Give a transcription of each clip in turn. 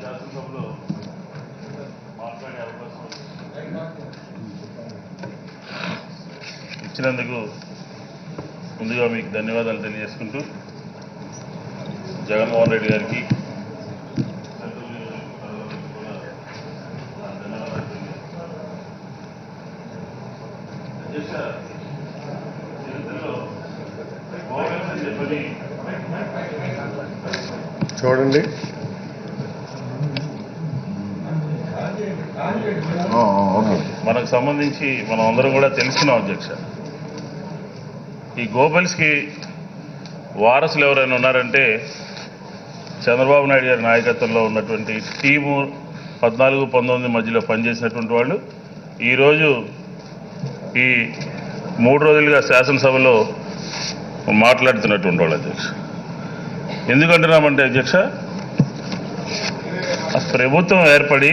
శాసనసభలో మాట్లాడే అవకాశం ఇచ్చినందుకు ముందుగా మీకు ధన్యవాదాలు తెలియజేసుకుంటూ జగన్మోహన్ రెడ్డి గారికి చూడండి. మనకు సంబంధించి మనం అందరం కూడా తెలుసుకున్నాం అధ్యక్ష. ఈ గోబెల్స్కి వారసులు ఎవరైనా ఉన్నారంటే చంద్రబాబు నాయుడు గారి నాయకత్వంలో ఉన్నటువంటి టీము 14-19 మధ్యలో పనిచేసినటువంటి వాళ్ళు ఈరోజు ఈ 3 రోజులుగా శాసనసభలో మాట్లాడుతున్నటువంటి వాళ్ళు అధ్యక్ష. ఎందుకంటున్నామంటే అధ్యక్ష, ప్రభుత్వం ఏర్పడి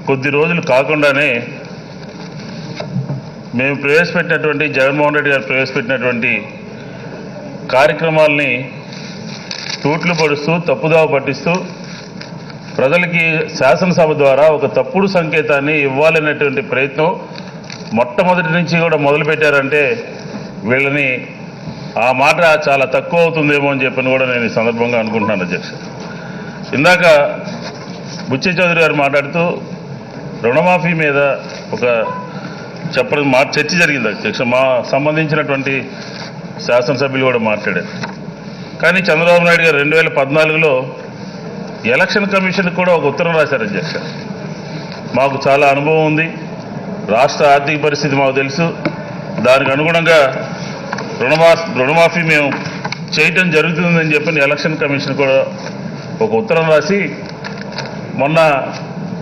కొద్ది రోజులు కాకుండానే మేము ప్రవేశపెట్టినటువంటి జగన్మోహన్ రెడ్డి గారు ప్రవేశపెట్టినటువంటి కార్యక్రమాలని తూట్లు పడుస్తూ తప్పుదావ పట్టిస్తూ ప్రజలకి శాసనసభ ద్వారా ఒక తప్పుడు సంకేతాన్ని ఇవ్వాలనేటువంటి ప్రయత్నం మొట్టమొదటి నుంచి కూడా మొదలుపెట్టారంటే వీళ్ళని ఆ మాట చాలా తక్కువ అవుతుందేమో అని చెప్పని కూడా నేను ఈ సందర్భంగా అనుకుంటున్నాను అధ్యక్ష. ఇందాక బుచ్చి చౌదరి గారు మాట్లాడుతూ రుణమాఫీ మీద ఒక చర్చ జరిగింది అధ్యక్ష. మా సంబంధించినటువంటి శాసనసభ్యులు కూడా మాట్లాడారు. కానీ చంద్రబాబు నాయుడు గారు 2014లో ఎలక్షన్ కమిషన్కి కూడా ఒక ఉత్తరం రాశారు అధ్యక్ష. మాకు చాలా అనుభవం ఉంది, రాష్ట్ర ఆర్థిక పరిస్థితి మాకు తెలుసు, దానికి అనుగుణంగా రుణమాఫీ మేము చేయటం జరుగుతుందని చెప్పి ఎలక్షన్ కమిషన్ కూడా ఒక ఉత్తరం రాసి మొన్న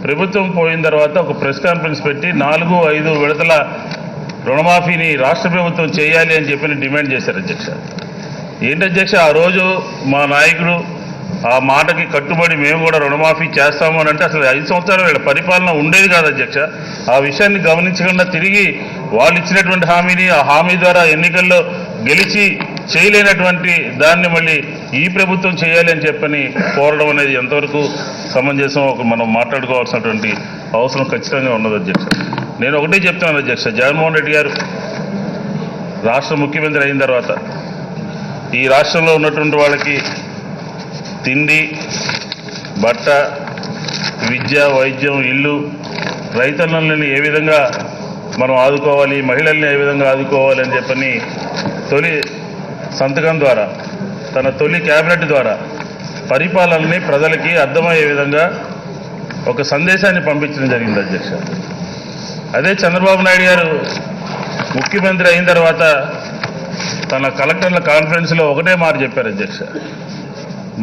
ప్రభుత్వం పోయిన తర్వాత ఒక ప్రెస్ కాన్ఫరెన్స్ పెట్టి 4-5 విడతల రుణమాఫీని రాష్ట్ర ప్రభుత్వం చేయాలి అని చెప్పి డిమాండ్ చేశారు అధ్యక్ష. ఏంటి అధ్యక్ష, ఆ రోజు మా నాయకుడు ఆ మాటకి కట్టుబడి మేము కూడా రుణమాఫీ చేస్తాము అని అంటే అసలు 5 సంవత్సరాలు వీళ్ళ పరిపాలన ఉండేది కాదు అధ్యక్ష. ఆ విషయాన్ని గమనించకుండా తిరిగి వాళ్ళు ఇచ్చినటువంటి హామీని ఆ హామీ ద్వారా ఎన్నికల్లో గెలిచి చేయలేనటువంటి దాన్ని మళ్ళీ ఈ ప్రభుత్వం చేయాలి అని చెప్పని కోరడం అనేది ఎంతవరకు సమంజసం మనం మాట్లాడుకోవాల్సినటువంటి అవసరం ఖచ్చితంగా ఉన్నది అధ్యక్ష. నేను ఒకటే చెప్తున్నాను అధ్యక్ష, జగన్మోహన్ రెడ్డి గారు రాష్ట్ర ముఖ్యమంత్రి అయిన తర్వాత ఈ రాష్ట్రంలో ఉన్నటువంటి వాళ్ళకి తిండి, బట్ట, విద్య, వైద్యం, ఇల్లు, రైతన్నలని ఏ విధంగా మనం ఆదుకోవాలి, మహిళల్ని ఏ విధంగా ఆదుకోవాలి అని చెప్పని తొలి సంతకం ద్వారా తన తొలి క్యాబినెట్ ద్వారా పరిపాలనని ప్రజలకి అర్థమయ్యే విధంగా ఒక సందేశాన్ని పంపించడం జరిగింది అధ్యక్ష. అదే చంద్రబాబు నాయుడు గారు ముఖ్యమంత్రి అయిన తర్వాత తన కలెక్టర్ల కాన్ఫరెన్స్లో ఒకటే మాట చెప్పారు అధ్యక్ష,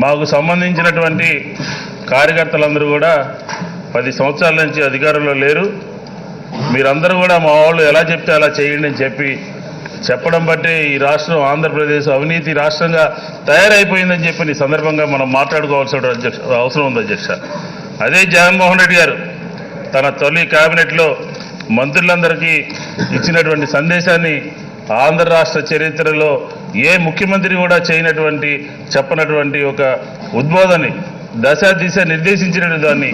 మాకు సంబంధించినటువంటి కార్యకర్తలందరూ కూడా 10 సంవత్సరాల నుంచి అధికారంలో లేరు, మీరందరూ కూడా మా వాళ్ళు ఎలా చెప్తే అలా చేయండి అని చెప్పడం బట్టి ఈ రాష్ట్రం ఆంధ్రప్రదేశ్ అవినీతి రాష్ట్రంగా తయారైపోయిందని చెప్పి ఈ సందర్భంగా మనం మాట్లాడుకోవాల్సిన అవసరం ఉంది అధ్యక్ష. అదే జగన్మోహన్ రెడ్డి గారు తన తొలి క్యాబినెట్లో మంత్రులందరికీ ఇచ్చినటువంటి సందేశాన్ని ఆంధ్ర రాష్ట్ర చరిత్రలో ఏ ముఖ్యమంత్రి కూడా చెప్పనటువంటి ఒక ఉద్బోధని దిశ నిర్దేశించిన దాన్ని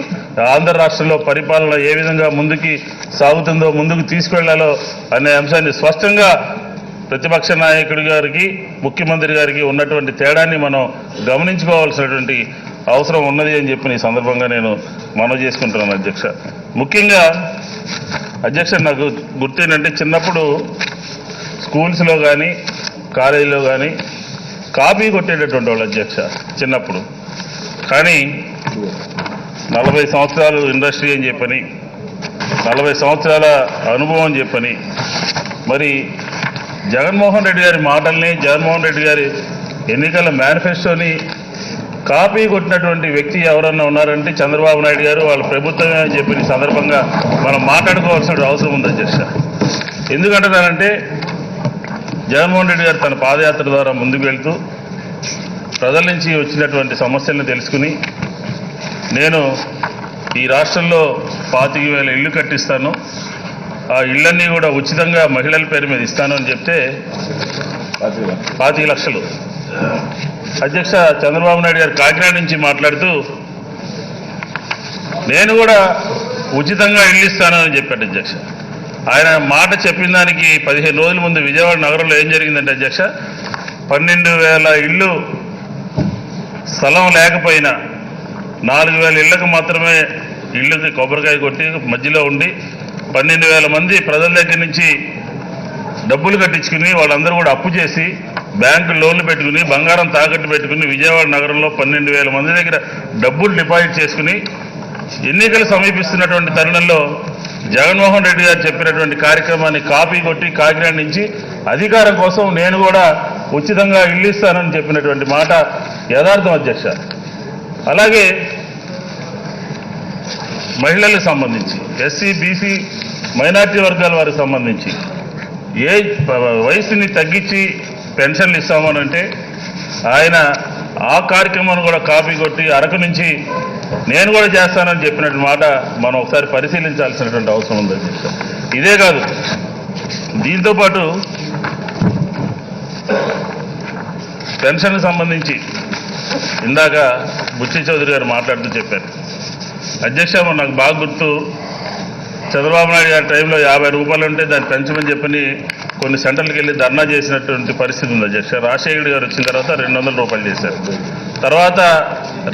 ఆంధ్ర రాష్ట్రంలో పరిపాలన ఏ విధంగా ముందుకి సాగుతుందో, ముందుకు తీసుకెళ్లాలో అనే అంశాన్ని స్పష్టంగా ప్రతిపక్ష నాయకుడి గారికి ముఖ్యమంత్రి గారికి ఉన్నటువంటి తేడాన్ని మనం గమనించుకోవాల్సినటువంటి అవసరం ఉన్నది అని చెప్పి ఈ సందర్భంగా నేను మనవి చేసుకుంటున్నాను అధ్యక్ష. ముఖ్యంగా అధ్యక్ష, నాకు గుర్తేంటంటే చిన్నప్పుడు స్కూల్స్లో కానీ కాలేజీలో కానీ కాపీ కొట్టేటటువంటి వాళ్ళు అధ్యక్ష చిన్నప్పుడు. కానీ 40 సంవత్సరాలు ఇండస్ట్రీ అని చెప్పని 40 సంవత్సరాల అనుభవం అని చెప్పని మరి జగన్మోహన్ రెడ్డి గారి మాటల్ని, జగన్మోహన్ రెడ్డి గారి ఎన్నికల మేనిఫెస్టోని కాపీ కొట్టినటువంటి వ్యక్తి ఎవరన్నా ఉన్నారంటే చంద్రబాబు నాయుడు గారు, వాళ్ళ ప్రభుత్వమే అని చెప్పిన సందర్భంగా మనం మాట్లాడుకోవాల్సిన అవసరం ఉంది అధ్యక్ష. ఎందుకంటున్నానంటే జగన్మోహన్ రెడ్డి గారు తన పాదయాత్ర ద్వారా ముందుకు వెళ్తూ ప్రజల నుంచి వచ్చినటువంటి సమస్యలను తెలుసుకుని నేను ఈ రాష్ట్రంలో 25,000 ఇళ్ళు కట్టిస్తాను, ఆ ఇళ్ళన్నీ కూడా ఉచితంగా మహిళల పేరు మీద ఇస్తాను అని చెప్తే 25 లక్షలు అధ్యక్ష చంద్రబాబు నాయుడు గారు కాకినాడ నుంచి మాట్లాడుతూ నేను కూడా ఉచితంగా ఇల్లు ఇస్తానని చెప్పాడు అధ్యక్ష. ఆయన మాట చెప్పిన దానికి 15 రోజుల ముందు విజయవాడ నగరంలో ఏం జరిగిందంటే అధ్యక్ష, 12,000 ఇళ్ళు స్థలం లేకపోయినా 4,000 ఇళ్లకు మాత్రమే ఇళ్ళకి కొబ్బరికాయ కొట్టి మధ్యలో ఉండి 12,000 మంది ప్రజల దగ్గర నుంచి డబ్బులు కట్టించుకుని వాళ్ళందరూ కూడా అప్పు చేసి బ్యాంకు లోన్లు పెట్టుకుని బంగారం తాకట్టు పెట్టుకుని విజయవాడ నగరంలో 12,000 మంది దగ్గర డబ్బులు డిపాజిట్ చేసుకుని ఎన్నికలు సమీపిస్తున్నటువంటి తరుణంలో జగన్మోహన్ రెడ్డి గారు చెప్పినటువంటి కార్యక్రమాన్ని కాపీ కొట్టి కాకినాడ నుంచి అధికారం కోసం నేను కూడా ఉచితంగా ఇల్లు ఇస్తానని చెప్పినటువంటి మాట యథార్థం అధ్యక్ష. అలాగే మహిళలకు సంబంధించి ఎస్సీ బీసీ మైనార్టీ వర్గాల వారికి సంబంధించి వయసుని తగ్గించి పెన్షన్లు ఇస్తామనంటే ఆయన ఆ కార్యక్రమాన్ని కూడా కాపీ కొట్టి అరకు నుంచి నేను కూడా చేస్తానని చెప్పినట్టు మాట మనం ఒకసారి పరిశీలించాల్సినటువంటి అవసరం ఉంది అధ్యక్ష. ఇదే కాదు, దీంతోపాటు పెన్షన్కి సంబంధించి ఇందాక బుచ్చి చౌదరి గారు మాట్లాడుతూ చెప్పారు అధ్యక్ష. నాకు బాగా గుర్తు, చంద్రబాబు నాయుడు గారి టైంలో 50 రూపాయలు ఉంటే దాన్ని పెంచమని చెప్పని కొన్ని సెంటర్లకు వెళ్ళి ధర్నా చేసినటువంటి పరిస్థితి ఉంది అధ్యక్ష. రాజశేఖర గారు వచ్చిన తర్వాత 200 రూపాయలు చేశారు. తర్వాత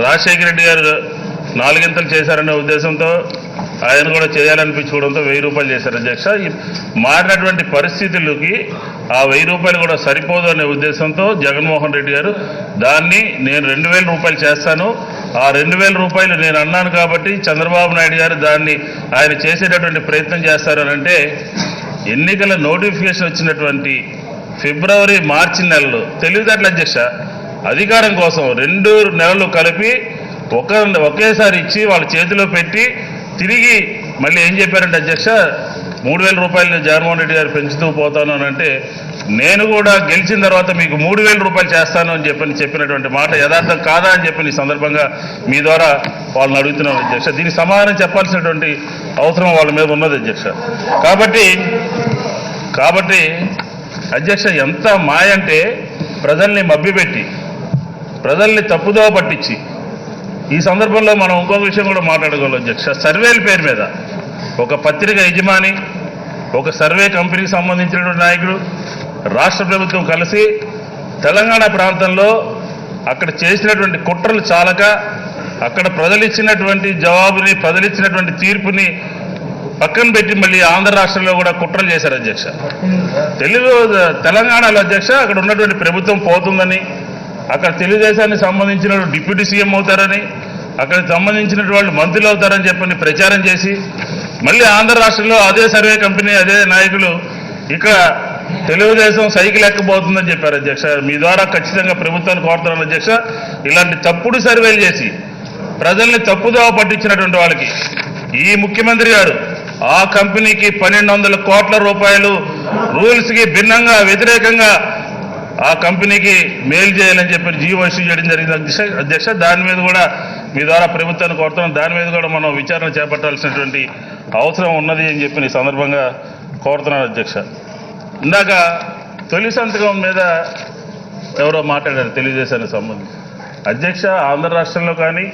రాజశేఖర రెడ్డి గారు 4 గింతలు చేశారనే ఉద్దేశంతో ఆయన కూడా చేయాలనిపించుకోవడంతో 1000 రూపాయలు చేశారు అధ్యక్ష. మారినటువంటి పరిస్థితులకి ఆ 1000 రూపాయలు కూడా సరిపోదు అనే ఉద్దేశంతో జగన్మోహన్ రెడ్డి గారు దాన్ని నేను 2,000 రూపాయలు చేస్తాను, ఆ 2,000 రూపాయలు నేను అన్నాను కాబట్టి చంద్రబాబు నాయుడు గారు దాన్ని ఆయన చేసేటటువంటి ప్రయత్నం చేస్తారనంటే, ఎన్నికల నోటిఫికేషన్ వచ్చినటువంటి ఫిబ్రవరి మార్చి నెలలో తెలివితేటల అధ్యక్ష అధికారం కోసం 2 నెలలు కలిపి ఒకేసారి ఇచ్చి వాళ్ళ చేతిలో పెట్టి తిరిగి మళ్ళీ ఏం చెప్పారంటే అధ్యక్ష, 3,000 రూపాయలు జగన్మోహన్ రెడ్డి గారు పెంచుతూ పోతాను అని అంటే, నేను కూడా గెలిచిన తర్వాత మీకు 3,000 రూపాయలు చేస్తాను అని చెప్పినటువంటి మాట యథార్థం కాదా అని చెప్పి ఈ సందర్భంగా మీ ద్వారా వాళ్ళని అడుగుతున్నాను అధ్యక్ష. దీనికి సమాధానం చెప్పాల్సినటువంటి అవసరం వాళ్ళ మీద ఉన్నది అధ్యక్ష. కాబట్టి అధ్యక్ష ఎంత మాయ అంటే, ప్రజల్ని మభ్యపెట్టి ప్రజల్ని తప్పుదోవ పట్టించి, ఈ సందర్భంలో మనం ఇంకో విషయం కూడా మాట్లాడగలం అధ్యక్ష. సర్వేల పేరు మీద ఒక పత్రిక యజమాని, ఒక సర్వే కంపెనీకి సంబంధించినటువంటి నాయకుడు, రాష్ట్ర ప్రభుత్వం కలిసి తెలంగాణ ప్రాంతంలో అక్కడ చేసినటువంటి కుట్రలు చాలక అక్కడ ప్రజలు ఇచ్చినటువంటి జవాబుని, ప్రజలు ఇచ్చినటువంటి తీర్పుని పక్కన పెట్టి మళ్ళీ ఆంధ్ర రాష్ట్రంలో కూడా కుట్రలు చేశారు అధ్యక్ష. తెలంగాణలో అధ్యక్ష అక్కడ ఉన్నటువంటి ప్రభుత్వం పోతుందని, అక్కడ తెలుగుదేశానికి సంబంధించిన డిప్యూటీ సీఎం అవుతారని, అక్కడికి సంబంధించినటువంటి వాళ్ళు మంత్రులు అవుతారని చెప్పని ప్రచారం చేసి మళ్ళీ ఆంధ్ర రాష్ట్రంలో అదే సర్వే కంపెనీ అదే నాయకులు ఇక్కడ తెలుగుదేశం సైకిల్ ఎక్కబోతుందని చెప్పారు అధ్యక్ష. మీ ద్వారా ఖచ్చితంగా ప్రభుత్వాన్ని కోరుతున్నాను అధ్యక్ష, ఇలాంటి తప్పుడు సర్వేలు చేసి ప్రజల్ని తప్పుదోవ పట్టించినటువంటి వాళ్ళకి ఈ ముఖ్యమంత్రి గారు ఆ కంపెనీకి 1,200 కోట్ల రూపాయలు రూల్స్కి భిన్నంగా వ్యతిరేకంగా ఆ కంపెనీకి మెయిల్ చేయాలని చెప్పి జీవో ఇష్యూ చేయడం జరిగింది అధ్యక్ష. దాని మీద కూడా మీ ద్వారా ప్రభుత్వాన్ని కోరుతున్నాం, దాని మీద కూడా మనం విచారణ చేపట్టాల్సినటువంటి అవసరం ఉన్నది అని చెప్పి ఈ సందర్భంగా కోరుతున్నాను అధ్యక్ష. ఇందాక తొలి సంతకం మీద ఎవరో మాట్లాడారు తెలుగుదేశానికి సంబంధించి అధ్యక్ష. ఆంధ్ర రాష్ట్రంలో కానీ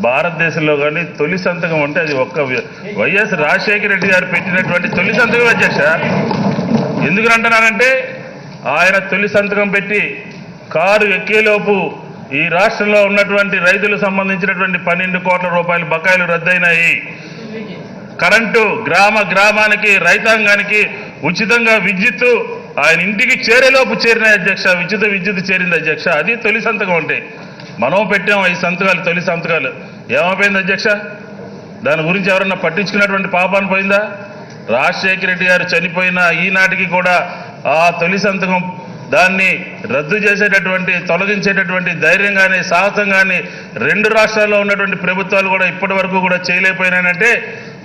భారతదేశంలో కానీ తొలి సంతకం అంటే అది ఒక్క వైఎస్ రాజశేఖర రెడ్డి గారు పెట్టినటువంటి తొలి సంతకం అధ్యక్ష. ఎందుకంటున్నానంటే ఆయన తొలి సంతకం పెట్టి కారు ఎక్కేలోపు ఈ రాష్ట్రంలో ఉన్నటువంటి రైతులకు సంబంధించినటువంటి 12 కోట్ల రూపాయల బకాయిలు రద్దయినాయి. కరెంటు గ్రామానికి రైతాంగానికి ఉచితంగా విద్యుత్తు ఆయన ఇంటికి చేరేలోపు చేరినాయి అధ్యక్ష. ఉచిత విద్యుత్ చేరింది అధ్యక్ష. అది తొలి సంతకం అంటే. మనం పెట్టాం 5 సంతకాలు, తొలి సంతకాలు. ఏమైపోయింది అధ్యక్ష? దాని గురించి ఎవరన్నా పట్టించుకున్నటువంటి పాపాన్ని పోయిందా? రాజశేఖర రెడ్డి గారు చనిపోయిన ఈనాటికి కూడా ఆ తొలి సంతకం దాన్ని రద్దు చేసేటటువంటి, తొలగించేటటువంటి ధైర్యం కానీ సాహసం కానీ 2 రాష్ట్రాల్లో ఉన్నటువంటి ప్రభుత్వాలు కూడా ఇప్పటి వరకు కూడా చేయలేకపోయినాయంటే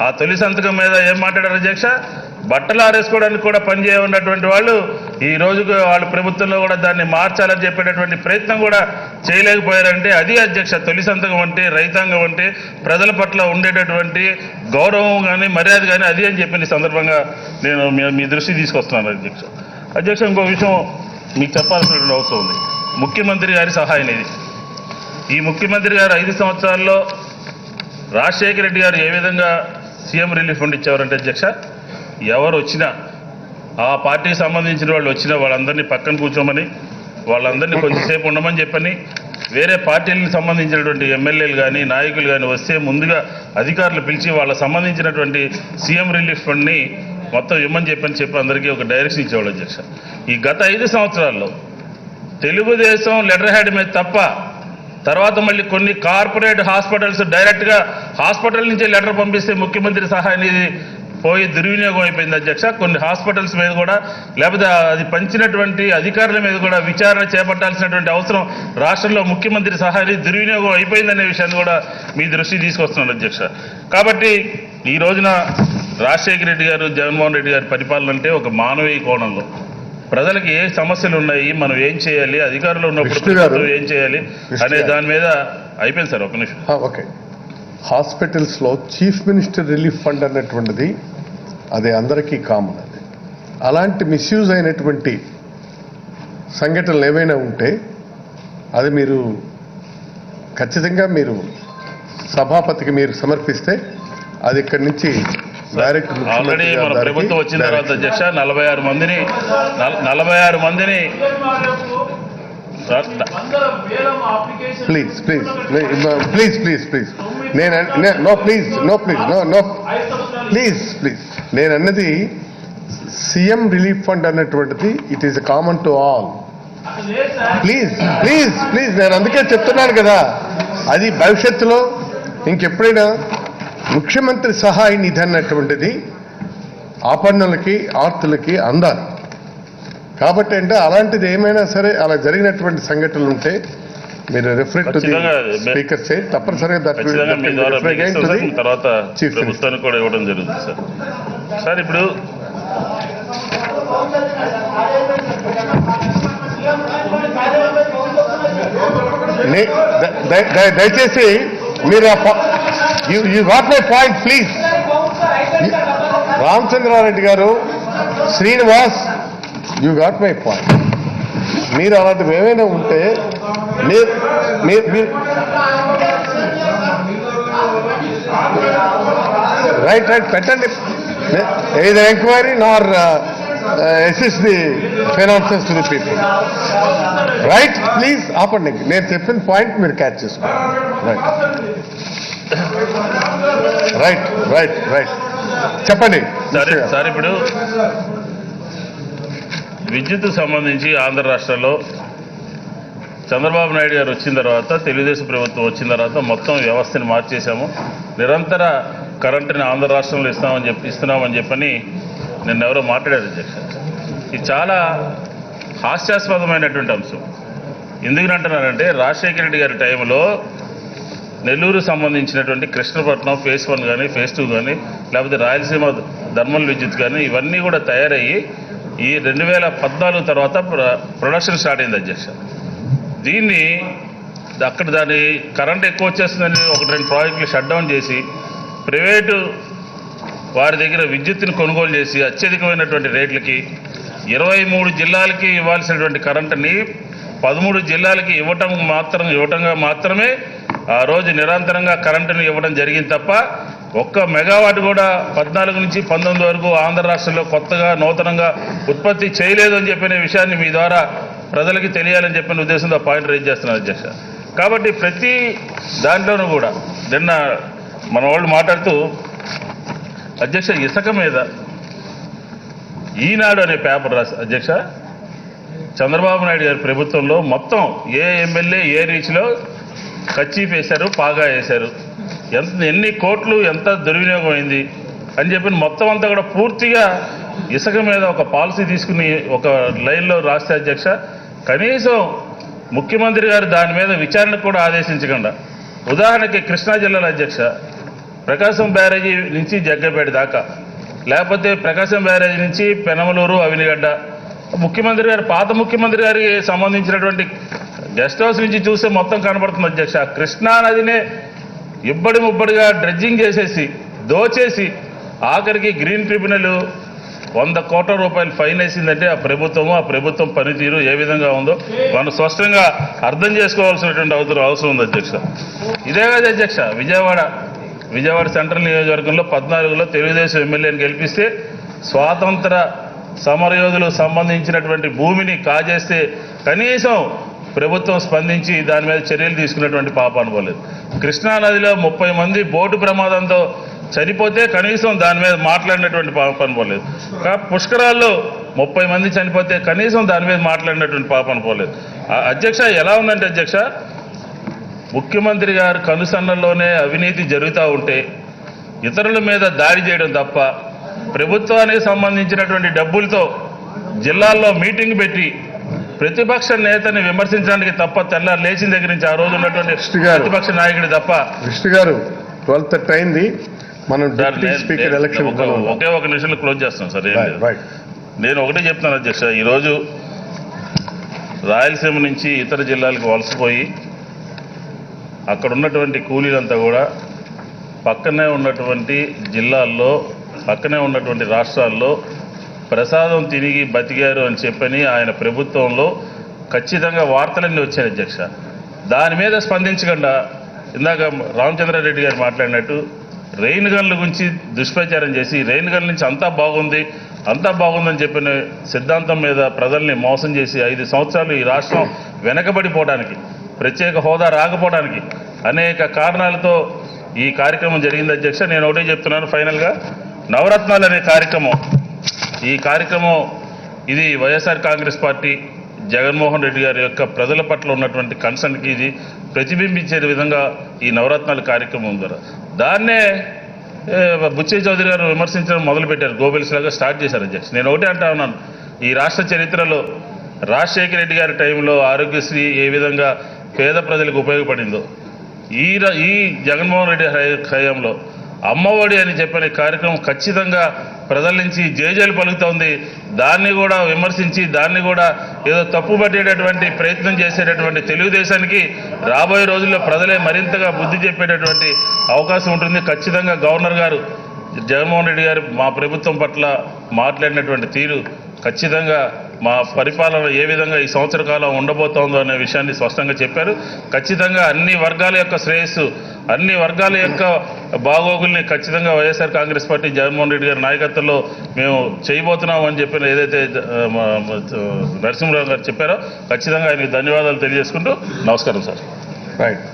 ఆ తొలి సంతకం మీద ఏం మాట్లాడారు అధ్యక్ష? బట్టలు ఆరేసుకోవడానికి కూడా పనిచేయన్నటువంటి వాళ్ళు ఈ రోజుకు వాళ్ళ ప్రభుత్వంలో కూడా దాన్ని మార్చాలని చెప్పేటటువంటి ప్రయత్నం కూడా చేయలేకపోయారంటే అది అధ్యక్ష తొలి సంతకం అంటే, రైతాంగం అంటే, ప్రజల పట్ల ఉండేటటువంటి గౌరవం కానీ మర్యాద కానీ అది అని చెప్పిన సందర్భంగా నేను మీ దృష్టి తీసుకొస్తున్నాను అధ్యక్ష. ఇంకో విషయం మీకు చెప్పాల్సినటువంటి అవసరం ఉంది. ముఖ్యమంత్రి గారి సహాయ నిధి. ఈ ముఖ్యమంత్రి గారు 5 సంవత్సరాల్లో రాజశేఖర రెడ్డి గారు ఏ విధంగా సీఎం రిలీఫ్ ఫండ్ ఇచ్చేవారంటే అధ్యక్ష, ఎవరు వచ్చినా ఆ పార్టీకి సంబంధించిన వాళ్ళు వచ్చినా వాళ్ళందరినీ పక్కన కూర్చోమని, వాళ్ళందరినీ కొంచెంసేపు ఉండమని చెప్పని, వేరే పార్టీలకు సంబంధించినటువంటి ఎమ్మెల్యేలు కానీ నాయకులు కానీ వస్తే ముందుగా అధికారులు పిలిచి వాళ్ళకు సంబంధించినటువంటి సీఎం రిలీఫ్ ఫండ్ని మొత్తం ఇమ్మని చెప్పి అందరికీ ఒక డైరెక్షన్ ఇచ్చేవాళ్ళు అధ్యక్ష. ఈ గత 5 సంవత్సరాల్లో తెలుగుదేశం లెటర్ హెడ్ మీద తప్ప తర్వాత మళ్ళీ కొన్ని కార్పొరేట్ హాస్పిటల్స్ డైరెక్ట్గా హాస్పిటల్ నుంచే లెటర్ పంపిస్తే ముఖ్యమంత్రి సహాయ నిధి పోయి దుర్వినియోగం అయిపోయింది అధ్యక్ష. కొన్ని హాస్పిటల్స్ మీద కూడా లేకపోతే అది పంచినటువంటి అధికారుల మీద కూడా విచారణ చేపట్టాల్సినటువంటి అవసరం రాష్ట్రంలో ముఖ్యమంత్రి సహాయ నిధి దుర్వినియోగం అయిపోయిందనే విషయాన్ని కూడా మీ దృష్టికి తీసుకొస్తున్నాను అధ్యక్ష. కాబట్టి ఈ రోజున రాజశేఖర రెడ్డి గారు జగన్మోహన్ రెడ్డి గారి పరిపాలన అంటే ఒక మానవీయ కోణంలో ప్రజలకు ఏ సమస్యలు ఉన్నాయి, మనం ఏం చేయాలి, అధికారులు ఉన్నప్పుడు ఏం చేయాలి అనే దాని మీద అయిపోయింది సార్. ఒక నిమిషం. ఓకే, హాస్పిటల్స్లో చీఫ్ మినిస్టర్ రిలీఫ్ ఫండ్ అన్నటువంటిది అది అందరికీ కామన్. అది అలాంటి మిస్యూజ్ అయినటువంటి సంఘటనలు ఏవైనా ఉంటే అది మీరు ఖచ్చితంగా మీరు సభాపతికి మీరు సమర్పిస్తే అది ఇక్కడి నుంచి డైరెక్ట్ ఆల్రెడీ మన ప్రభుత్వం వచ్చిన తర్వాత అధ్యక్ష 46 మందిని please please please please please no please no please no no please please నేను అన్నది సీఎం రిలీఫ్ ఫండ్ అన్నటువంటిది it is common to all. Please please please నేను అందుకే చెప్తున్నాను కదా, అది భవిష్యత్తులో ఇంకెప్పుడైనా ముఖ్యమంత్రి సహాయ నిధి అన్నటువంటిది ఆపన్నులకి ఆర్తులకి అందాలి. కాబట్టి అంటే అలాంటిది ఏమైనా సరే అలా జరిగినటువంటి సంఘటనలు ఉంటే మీరు రిఫర్ టు ది స్పీకర్ సే తప్పనిసరిగా తర్వాత ప్రభుత్వానికి కూడా ఇవ్వడం జరుగుతుంది సార్. సార్ ఇప్పుడు దయచేసి మీరు you got my point please. Ramachandra Reddy garu, Srinivas, you got my point. మీరు అలాంటివి ఏమైనా ఉంటే రైట్ రైట్ పెట్టండి. ఏది enquiry Nar assist the finances to the people. Right please ఆపండి. నేను చెప్పిన పాయింట్ మీరు క్యాచ్ చేసుకోండి. రైట్ రైట్ రైట్ రైట్ చెప్పండి సార్. ఇప్పుడు విద్యుత్ సంబంధించి ఆంధ్ర రాష్ట్రంలో చంద్రబాబు నాయుడు గారు వచ్చిన తర్వాత, తెలుగుదేశం ప్రభుత్వం వచ్చిన తర్వాత మొత్తం వ్యవస్థని మార్చేశాము. నిరంతర కరెంటుని ఆంధ్ర రాష్ట్రంలో ఇస్తున్నామని చెప్పని నిన్నెవరో మాట్లాడారు అధ్యక్ష. ఇది చాలా హాస్యాస్పదమైనటువంటి అంశం. ఎందుకంటున్నారంటే రాజశేఖర రెడ్డి గారి టైంలో నెల్లూరు సంబంధించినటువంటి కృష్ణపట్నం ఫేజ్ 1 కానీ ఫేజ్ 2 కానీ లేకపోతే రాయలసీమ థర్మల్ విద్యుత్ కానీ ఇవన్నీ కూడా తయారయ్యి ఈ 2014 తర్వాత ప్రొడక్షన్ స్టార్ట్ అయింది అధ్యక్ష. దీన్ని దాని కరెంట్ ఎక్కువ వచ్చేస్తుందని 1-2 ప్రాజెక్టులు షట్ డౌన్ చేసి ప్రైవేటు వారి దగ్గర విద్యుత్తుని కొనుగోలు చేసి అత్యధికమైనటువంటి రేట్లకి 23 జిల్లాలకి ఇవ్వాల్సినటువంటి కరెంటుని 13 జిల్లాలకి ఇవ్వటంగా మాత్రమే ఆ రోజు నిరంతరంగా కరెంటుని ఇవ్వడం జరిగింది తప్ప ఒక్క మెగావాట్ కూడా 14 నుంచి 19 వరకు ఆంధ్ర రాష్ట్రంలో కొత్తగా నూతనంగా ఉత్పత్తి చేయలేదు అని చెప్పిన విషయాన్ని మీ ద్వారా ప్రజలకి తెలియాలని చెప్పిన ఉద్దేశంతో పాయింట్ రైజ్ చేస్తున్నారు అధ్యక్ష. కాబట్టి ప్రతి దాంట్లోనూ కూడా నిన్న మన వాళ్ళు మాట్లాడుతూ అధ్యక్ష ఇసుక మీద ఈనాడు అనే పేపర్ రాసి అధ్యక్ష చంద్రబాబు నాయుడు గారి ప్రభుత్వంలో మొత్తం ఏ ఎమ్మెల్యే ఏ రీచ్లో కచ్చీఫ్ వేశారు, పాగా వేశారు, ఎన్ని కోట్లు ఎంత దుర్వినియోగం అయింది అని చెప్పి మొత్తం అంతా కూడా పూర్తిగా ఇసుక మీద ఒక పాలసీ తీసుకుని ఒక లైన్లో రాస్తే అధ్యక్ష కనీసం ముఖ్యమంత్రి గారు దాని మీద విచారణకు కూడా ఆదేశించకుండా, ఉదాహరణకి కృష్ణా జిల్లాలో అధ్యక్ష ప్రకాశం బ్యారేజీ నుంచి జగ్గపేట దాకా, లేకపోతే ప్రకాశం బ్యారేజీ నుంచి పెనమలూరు అవినిగడ్డ, ముఖ్యమంత్రి గారు పాత ముఖ్యమంత్రి గారికి సంబంధించినటువంటి గెస్ట్ హౌస్ నుంచి చూస్తే మొత్తం కనబడుతుంది అధ్యక్ష. కృష్ణా నదినే ముబ్బడిగా డ్రెడ్జింగ్ చేసేసి దోచేసి ఆఖరికి గ్రీన్ ట్రిబ్యునల్ 100 కోట్ల రూపాయలు ఫైన్ వేసిందంటే ఆ ప్రభుత్వం పనితీరు ఏ విధంగా ఉందో మనం స్పష్టంగా అర్థం చేసుకోవాల్సినటువంటి అవసరం ఉంది అధ్యక్ష. ఇదే కాదు అధ్యక్ష, విజయవాడ సెంట్రల్ నియోజకవర్గంలో 14లో తెలుగుదేశం ఎమ్మెల్యేని గెలిపిస్తే స్వాతంత్ర సమరయోధులకు సంబంధించినటువంటి భూమిని కాజేస్తే కనీసం ప్రభుత్వం స్పందించి దాని మీద చర్యలు తీసుకున్నటువంటి పాపాను పోలేదు. కృష్ణానదిలో 30 మంది బోటు ప్రమాదంతో చనిపోతే కనీసం దాని మీద మాట్లాడినటువంటి పాపాను పోలేదు. పుష్కరాల్లో 30 మంది చనిపోతే కనీసం దాని మీద మాట్లాడినటువంటి పాపాను పోలేదు. అధ్యక్ష, ఎలా ఉందంటే అధ్యక్ష, ముఖ్యమంత్రి గారు కనుసన్నల్లోనే అవినీతి జరుగుతూ ఉంటే ఇతరుల మీద దాడి చేయడం తప్ప, ప్రభుత్వానికి సంబంధించినటువంటి డబ్బులతో జిల్లాల్లో మీటింగ్ పెట్టి ప్రతిపక్ష నేతని విమర్శించడానికి తప్ప, తెల్లారు లేచిన దగ్గర నుంచి ఆ రోజు ఉన్నటువంటి ప్రతిపక్ష నాయకుడి తప్ప. కృష్ణ గారు 12:30 అయింది, మనం స్పీకర్ ఎలక్షన్ ఒకే ఒక నిమిషంలో క్లోజ్ చేస్తాం సార్. నేను ఒకటే చెప్తాను అధ్యక్ష, ఈరోజు రాయలసీమ నుంచి ఇతర జిల్లాలకు వలసపోయి అక్కడ ఉన్నటువంటి కూలీలంతా కూడా పక్కనే ఉన్నటువంటి జిల్లాల్లో, పక్కనే ఉన్నటువంటి రాష్ట్రాల్లో ప్రసాదం తిరిగి బతికారు అని చెప్పని ఆయన ప్రభుత్వంలో ఖచ్చితంగా వార్తలన్నీ వచ్చాయి అధ్యక్ష. దాని మీద స్పందించకుండా ఇందాక రామచంద్రారెడ్డి గారు మాట్లాడినట్టు రెయిన్ గన్ల గురించి దుష్ప్రచారం చేసి రెయిన్ గన్ల నుంచి అంతా బాగుందని చెప్పిన సిద్ధాంతం మీద ప్రజల్ని మోసం చేసి 5 సంవత్సరాలు ఈ రాష్ట్రం వెనకబడిపోవడానికి, ప్రత్యేక హోదా రాకపోవడానికి అనేక కారణాలతో ఈ కార్యక్రమం జరిగింది అధ్యక్ష. నేను ఒకటే చెప్తున్నాను ఫైనల్గా, నవరత్నాలు అనే ఈ కార్యక్రమం ఇది వైఎస్ఆర్ కాంగ్రెస్ పార్టీ జగన్మోహన్ రెడ్డి గారి యొక్క ప్రజల పట్ల ఉన్నటువంటి కన్సర్న్కి ఇది ప్రతిబింబించే విధంగా ఈ నవరత్నాల కార్యక్రమం ద్వారా దాన్నే బుచ్చయ్య చౌదరి గారు విమర్శించడం మొదలుపెట్టారు, గోబెల్స్ లాగా స్టార్ట్ చేశారు అధ్యక్ష. నేను ఒకటే అంటా ఉన్నాను, ఈ రాష్ట్ర చరిత్రలో రాజశేఖర రెడ్డి గారి టైంలో ఆరోగ్యశ్రీ ఏ విధంగా పేద ప్రజలకు ఉపయోగపడిందో, ఈ జగన్మోహన్ రెడ్డి హయాంలో అమ్మఒడి అని చెప్పిన కార్యక్రమం ఖచ్చితంగా ప్రజల నుంచి జేజేలు పలుకుతోంది. దాన్ని కూడా విమర్శించి, దాన్ని కూడా ఏదో తప్పుపట్టేటటువంటి ప్రయత్నం చేసేటటువంటి తెలుగుదేశానికి రాబోయే రోజుల్లో ప్రజలే మరింతగా బుద్ధి చెప్పేటటువంటి అవకాశం ఉంటుంది. ఖచ్చితంగా గవర్నర్ గారు జగన్మోహన్ రెడ్డి గారు మా ప్రభుత్వం పట్ల మాట్లాడినటువంటి తీరు ఖచ్చితంగా మా పరిపాలన ఏ విధంగా ఈ సంవత్సర కాలం ఉండబోతోందో అనే విషయాన్ని స్పష్టంగా చెప్పారు. ఖచ్చితంగా అన్ని వర్గాల యొక్క శ్రేయస్సు, అన్ని వర్గాల యొక్క బాగోగుల్ని ఖచ్చితంగా వైఎస్ఆర్ కాంగ్రెస్ పార్టీ జగన్మోహన్ రెడ్డి గారి నాయకత్వంలో మేము చేయబోతున్నాం అని చెప్పిన ఏదైతే నరసింహరావు గారు చెప్పారో ఖచ్చితంగా ఆయనకు ధన్యవాదాలు తెలియజేసుకుంటూ నమస్కారం సార్. రైట్.